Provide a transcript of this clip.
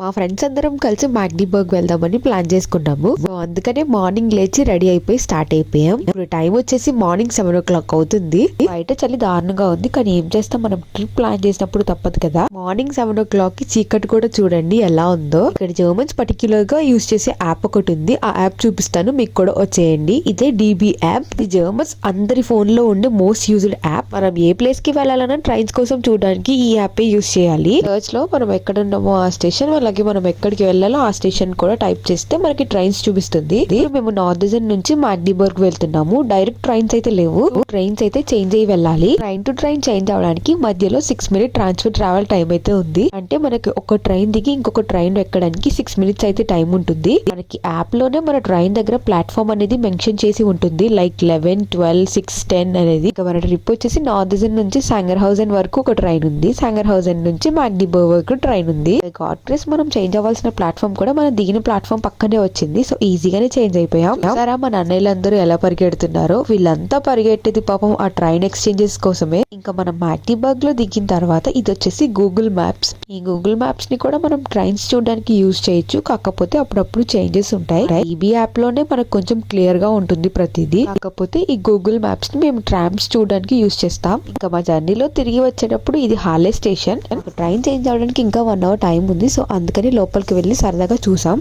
మా ఫ్రెండ్స్ అందరం కలిసి మ్యాగ్డీబర్గ్ వెళ్దామని ప్లాన్ చేసుకున్నాము. సో అందుకనే మార్నింగ్ లేచి రెడీ అయిపోయి స్టార్ట్ అయిపోయాం. ఇప్పుడు టైం వచ్చేసి మార్నింగ్ 7 o'clock అవుతుంది. బయట చలి దారుణంగా ఉంది, కానీ ఏం చేస్తాం, మనం ట్రిప్ ప్లాన్ చేసినప్పుడు తప్పదు కదా. మార్నింగ్ 7 o'clock కి చీకటి కూడా చూడండి ఎలా ఉందో. ఇక్కడ జర్మన్స్ పర్టిక్యులర్ గా యూజ్ చేసే యాప్ ఒకటి ఉంది, ఆ యాప్ చూపిస్తాను, మీకు కూడా వచ్చేయండి. ఇదే DB యాప్. ఇది జర్మన్స్ అందరి ఫోన్ లో ఉండే మోస్ట్ యూజ్డ్ యాప్. మనం ఏ ప్లేస్ కి వెళ్ళాలన్నా ట్రైన్స్ కోసం చూడడానికి ఈ యాప్ యూజ్ చేయాలి. సర్చ్ లో మనం ఎక్కడ ఉన్నామో ఆ స్టేషన్, అలాగే మనం ఎక్కడికి వెళ్ళాలో ఆ స్టేషన్ కూడా టైప్ చేస్తే మనకి ట్రైన్స్ చూపిస్తుంది. మేము నార్దర్న్ నుంచి మ్యాగ్డీబర్గ్ వెళ్తున్నాము. డైరెక్ట్ ట్రైన్స్ అయితే లేవు, ట్రైన్స్ అయితే చేంజ్ అయ్యి వెళ్ళాలి. ట్రైన్ టు ట్రైన్ చేంజ్ అవడానికి మధ్యలో 6 minute ట్రాన్స్ఫర్ ట్రావెల్ టైం అయితే ఉంది. అంటే మనకి ఒక ట్రైన్ దిగి ఇంకొక ట్రైన్ ఎక్కడానికి 6 minutes అయితే టైం ఉంటుంది. మనకి యాప్ లోనే మన ట్రైన్ దగ్గర ప్లాట్ఫామ్ అనేది మెన్షన్ చేసి ఉంటుంది, లైక్ 11, 12, 6, 10 అనేది. ఇక మన ట్రిప్ వచ్చేసి నార్దర్న్ నుంచి సాంగర్హౌజెన్ వరకు ఒక ట్రైన్ ఉంది, సాంగర్హౌజెన్ నుంచి మ్యాగ్డీబర్గ్ వరకు ట్రైన్ ఉంది. అడ్రస్ మనం చేంజ్ అవ్వాల్సిన ప్లాట్ఫామ్ కూడా మన దిగిన ప్లాట్ఫామ్ పక్కనే వచ్చింది. సో ఈజీగానే చేంజ్ అయిపోయాం. సరే, మన అన్నయ్యలందరూ ఎలా పరిగెడుతున్నారో, వీళ్ళంతా పరిగెట్టేది పాపం ఆ ట్రైన్ ఎక్స్చేంజెస్ కోసమే. ఇంకా మనం మ్యాగ్డీబర్గ్ లో దిగిన తర్వాత ఇది వచ్చేసి గూగుల్ మ్యాప్స్. ఈ గూగుల్ మ్యాప్స్ ని కూడా మనం ట్రైన్స్ చూడడానికి యూజ్ చేయొచ్చు, కాకపోతే అప్పుడప్పుడు చేంజెస్ ఉంటాయి. ఈబీ యాప్ లోనే మనకు కొంచెం క్లియర్ గా ఉంటుంది ప్రతిదీ. కాకపోతే ఈ గూగుల్ మ్యాప్స్ ని మేము ట్రామ్స్ చూడడానికి యూజ్ చేస్తాం. ఇంకా మా జర్నీలో తిరిగి వచ్చేటప్పుడు ఇది హాలే స్టేషన్. ట్రైన్ చేంజ్ అవడానికి ఇంకా 1 hour టైం ఉంది. సో అందుకని లోపలికి వెళ్ళి సరదాగా చూసాం.